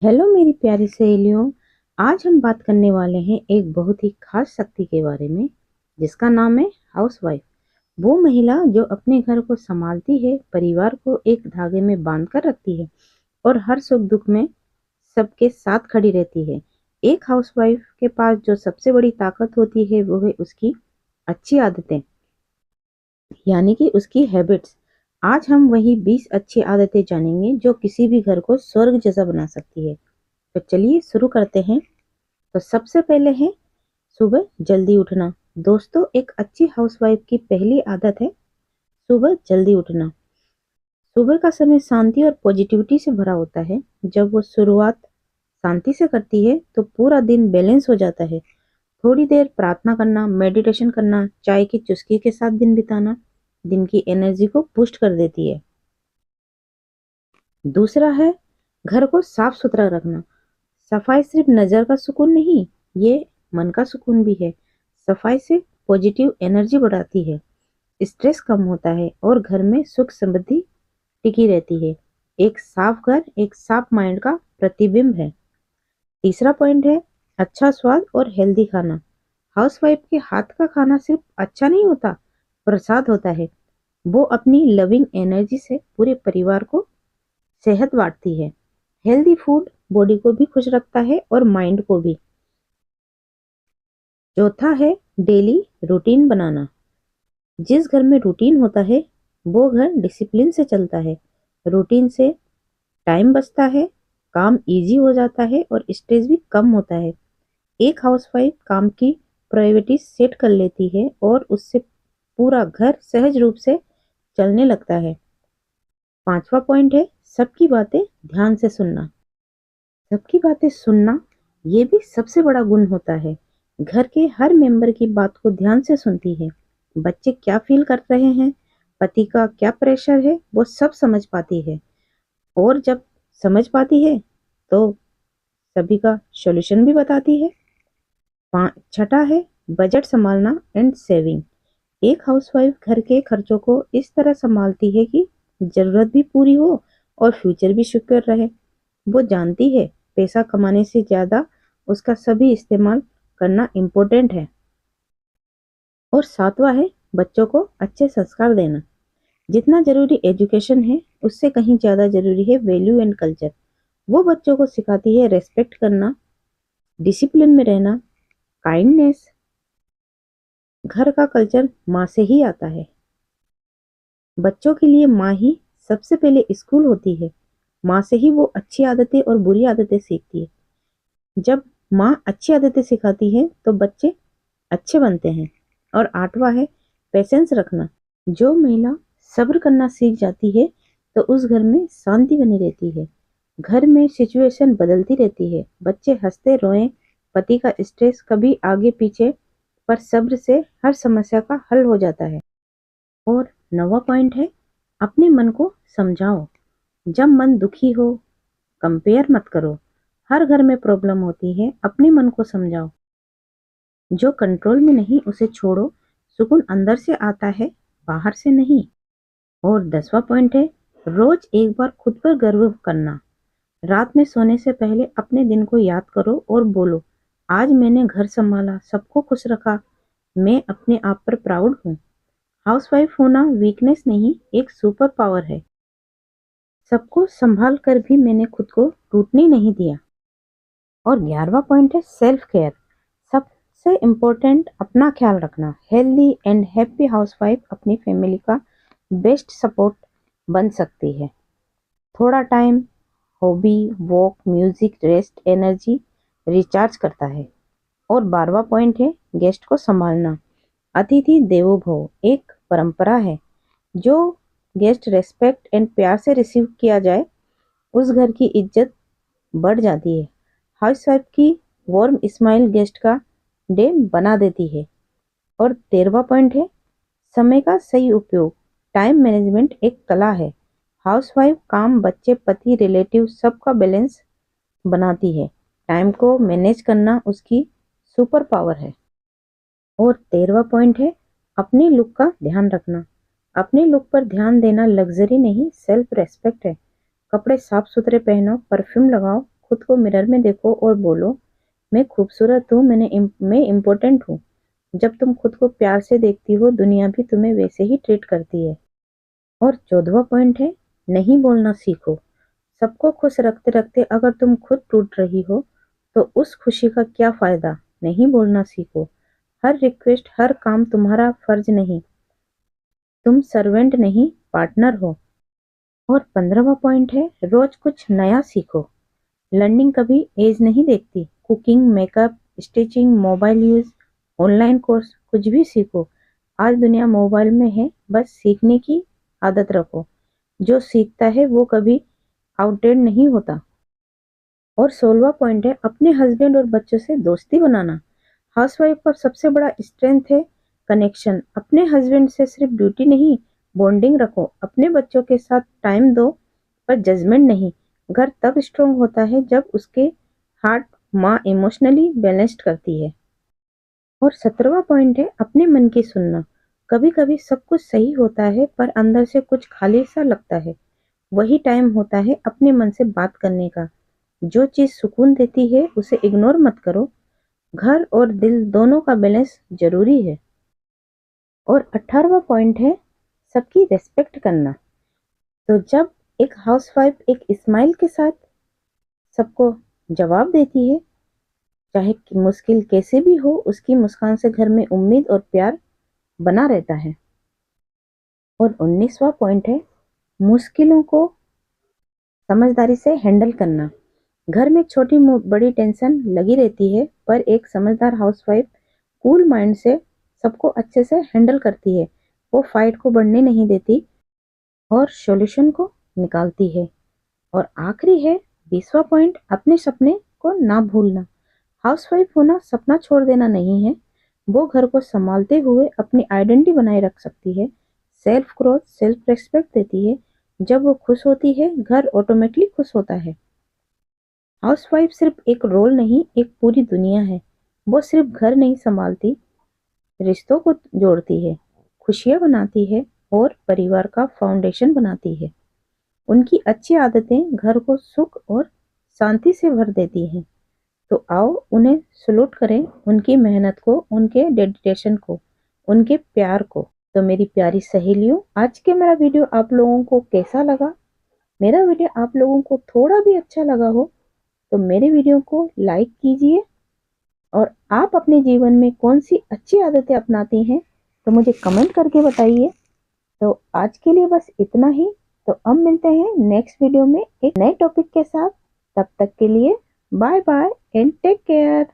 Hello मेरी प्यारी सहेलियों। आज हम बात करने वाले हैं एक बहुत ही खास शक्ति के बारे में जिसका नाम है हाउसवाइफ। वो महिला जो अपने घर को संभालती है, परिवार को एक धागे में बांध कर रखती है और हर सुख दुख में सबके साथ खड़ी रहती है। एक हाउसवाइफ के पास जो सबसे बड़ी ताकत होती है वो है उसकी अच्छी आदतें, यानी कि उसकी हैबिट्स। आज हम वही 20 अच्छी आदतें जानेंगे जो किसी भी घर को स्वर्ग जैसा बना सकती है। तो चलिए शुरू करते हैं। तो सबसे पहले है सुबह जल्दी उठना। दोस्तों, एक अच्छी हाउसवाइफ की पहली आदत है सुबह जल्दी उठना। सुबह का समय शांति और पॉजिटिविटी से भरा होता है। जब वो शुरुआत शांति से करती है तो पूरा दिन बैलेंस हो जाता है। थोड़ी देर प्रार्थना करना, मेडिटेशन करना, चाय की चुस्की के साथ दिन बिताना दिन की एनर्जी को बूस्ट कर देती है। दूसरा है घर को साफ सुथरा रखना। सफाई सिर्फ नजर का सुकून नहीं, ये मन का सुकून भी है। सफाई से पॉजिटिव एनर्जी बढ़ाती है, स्ट्रेस कम होता है और घर में सुख समृद्धि टिकी रहती है। एक साफ घर एक साफ माइंड का प्रतिबिंब है। तीसरा पॉइंट है अच्छा स्वाद और हेल्दी खाना। हाउसवाइफ के हाथ का खाना सिर्फ अच्छा नहीं होता, प्रसाद होता है। वो अपनी लविंग एनर्जी से पूरे परिवार को सेहत बांटती है। हेल्दी फूड बॉडी को भी खुश रखता है और माइंड को भी। चौथा है डेली रूटीन बनाना। जिस घर में रूटीन होता है वो घर डिसिप्लिन से चलता है। रूटीन से टाइम बचता है, काम इजी हो जाता है और स्ट्रेस भी कम होता है। एक हाउसवाइफ काम की प्रायोरिटी सेट कर लेती है और उससे पूरा घर सहज रूप से चलने लगता है। पांचवा पॉइंट है सबकी बातें ध्यान से सुनना। सबकी बातें सुनना ये भी सबसे बड़ा गुण होता है। घर के हर मेंबर की बात को ध्यान से सुनती है। बच्चे क्या फील कर रहे हैं, पति का क्या प्रेशर है, वो सब समझ पाती है। और जब समझ पाती है तो सभी का सॉल्यूशन भी बताती है। छठा है बजट संभालना एंड सेविंग। एक हाउसवाइफ घर के खर्चों को इस तरह संभालती है कि जरूरत भी पूरी हो और फ्यूचर भी सिक्योर रहे। वो जानती है पैसा कमाने से ज्यादा उसका सभी इस्तेमाल करना इम्पोर्टेंट है। और सातवां है बच्चों को अच्छे संस्कार देना। जितना जरूरी एजुकेशन है उससे कहीं ज्यादा जरूरी है वैल्यू एंड कल्चर। वो बच्चों को सिखाती है रेस्पेक्ट करना, डिसिप्लिन में रहना, काइंडनेस। घर का कल्चर माँ से ही आता है। बच्चों के लिए माँ ही सबसे पहले स्कूल होती है। माँ से ही वो अच्छी आदतें और बुरी आदतें सीखती है। जब माँ अच्छी आदतें सिखाती है तो बच्चे अच्छे बनते हैं। और आठवां है पेशेंस रखना। जो महिला सब्र करना सीख जाती है तो उस घर में शांति बनी रहती है। घर में सिचुएशन बदलती रहती है, बच्चे हंसते रोएं, पति का स्ट्रेस कभी आगे पीछे, पर सब्र से हर समस्या का हल हो जाता है। और नवा पॉइंट है अपने मन को समझाओ। जब मन दुखी हो कंपेयर मत करो। हर घर में प्रॉब्लम होती है, अपने मन को समझाओ। जो कंट्रोल में नहीं उसे छोड़ो। सुकून अंदर से आता है, बाहर से नहीं। और 10वां पॉइंट है रोज एक बार खुद पर गर्व करना। रात में सोने से पहले अपने दिन को याद करो और बोलो आज मैंने घर संभाला, सबको खुश रखा, मैं अपने आप पर प्राउड हूँ। हाउसवाइफ होना वीकनेस नहीं, एक सुपर पावर है। सबको संभाल कर भी मैंने खुद को टूटने नहीं दिया। और 11वां पॉइंट है सेल्फ केयर। सबसे इम्पोर्टेंट अपना ख्याल रखना। हेल्दी एंड हैप्पी हाउसवाइफ अपनी फैमिली का बेस्ट सपोर्ट बन सकती है। थोड़ा time hobby, walk, music, rest energy recharge करता है। और 12वां पॉइंट है गेस्ट को संभालना। अतिथि देवो भव एक परंपरा है। जो गेस्ट रेस्पेक्ट एंड प्यार से रिसीव किया जाए उस घर की इज्जत बढ़ जाती है। हाउसवाइफ की वार्म स्माइल गेस्ट का डे बना देती है। और 13वां पॉइंट है समय का सही उपयोग। टाइम मैनेजमेंट एक कला है। हाउसवाइफ काम, बच्चे, पति, रिलेटिव सबका बैलेंस बनाती है। टाइम को मैनेज करना उसकी सुपर पावर है। और 13वां पॉइंट है अपने लुक का ध्यान रखना। अपने लुक पर ध्यान देना लग्जरी नहीं, सेल्फ रेस्पेक्ट है। कपड़े साफ सुथरे पहनो, परफ्यूम लगाओ, खुद को मिरर में देखो और बोलो, मैं खूबसूरत हूँ, मैं इम्पोर्टेंट हूँ। जब तुम खुद को प्यार से देखती हो, दुनिया भी तुम्हें वैसे ही ट्रीट करती है। और 14वां पॉइंट है, नहीं बोलना सीखो। सबको खुश रखते रखते अगर तुम खुद टूट रही हो, तो उस खुशी का क्या फायदा। नहीं बोलना सीखो। हर रिक्वेस्ट, हर काम तुम्हारा फर्ज नहीं, तुम सर्वेंट नहीं, पार्टनर हो। और 15वां पॉइंट है, रोज कुछ नया सीखो। लर्निंग कभी एज नहीं देखती। Cooking, makeup, stitching, mobile use, online course, कुछ भी सीखो। आज दुनिया मोबाइल में है, बस सीखने की आदत रखो। जो सीखता है वो कभी आउटडेट नहीं होता। और 16वां पॉइंट है, अपने हस्बैंड और बच्चों से दोस्ती बनाना। हाउसवाइफ का सबसे बड़ा स्ट्रेंथ है कनेक्शन। अपने हस्बैंड से सिर्फ ड्यूटी नहीं, बॉन्डिंग रखो। अपने बच्चों के साथ टाइम दो, पर जजमेंट नहीं। घर तब स्ट्रांग होता है जब उसके हार्ट माँ इमोशनली बैलेंस्ड करती है। और 17वां पॉइंट है, अपने मन की सुनना। कभी कभी सब कुछ सही होता है, पर अंदर से कुछ खाली सा लगता है। वही टाइम होता है अपने मन से बात करने का। जो चीज सुकून देती है उसे इग्नोर मत करो। घर और दिल दोनों का बैलेंस जरूरी है। और 18वां पॉइंट है, सबकी रेस्पेक्ट करना। तो जब एक हाउसवाइफ एक स्माइल के साथ सबको जवाब देती है, चाहे कि मुश्किल कैसे भी हो, उसकी मुस्कान से घर में उम्मीद और प्यार बना रहता है। और 19वां पॉइंट है, मुश्किलों को समझदारी से हैंडल करना। घर में छोटी बड़ी टेंशन लगी रहती है, पर एक समझदार हाउसवाइफ कूल माइंड से सबको अच्छे से हैंडल करती है। वो फाइट को बढ़ने नहीं देती और सॉल्यूशन को निकालती है। और आखिरी है 20वां पॉइंट, अपने सपने को ना भूलना। हाउसवाइफ होना सपना छोड़ देना नहीं है, वो घर को संभालते हुए अपनी आइडेंटिटी बनाए रख सकती है। सेल्फ ग्रोथ, सेल्फ रेस्पेक्ट देती है। जब वो खुश होती है, घर ऑटोमेटिकली खुश होता है। हाउसवाइफ सिर्फ एक रोल नहीं, एक पूरी दुनिया है। वो सिर्फ घर नहीं संभालती, रिश्तों को जोड़ती है, खुशियां बनाती है और परिवार का फाउंडेशन बनाती है। उनकी अच्छी आदतें घर को सुख और शांति से भर देती हैं। तो आओ उन्हें सलूट करें, उनकी मेहनत को, उनके डेडिकेशन को, उनके प्यार को। तो मेरी प्यारी सहेलियों, आज के मेरा वीडियो आप लोगों को कैसा लगा? मेरा वीडियो आप लोगों को थोड़ा भी अच्छा लगा हो तो मेरे वीडियो को लाइक कीजिए। और आप अपने जीवन में कौन सी अच्छी आदतें अपनाती हैं तो मुझे कमेंट करके बताइए। तो आज के लिए बस इतना ही। तो अब मिलते हैं नेक्स्ट वीडियो में एक नए टॉपिक के साथ। तब तक के लिए bye bye and take care.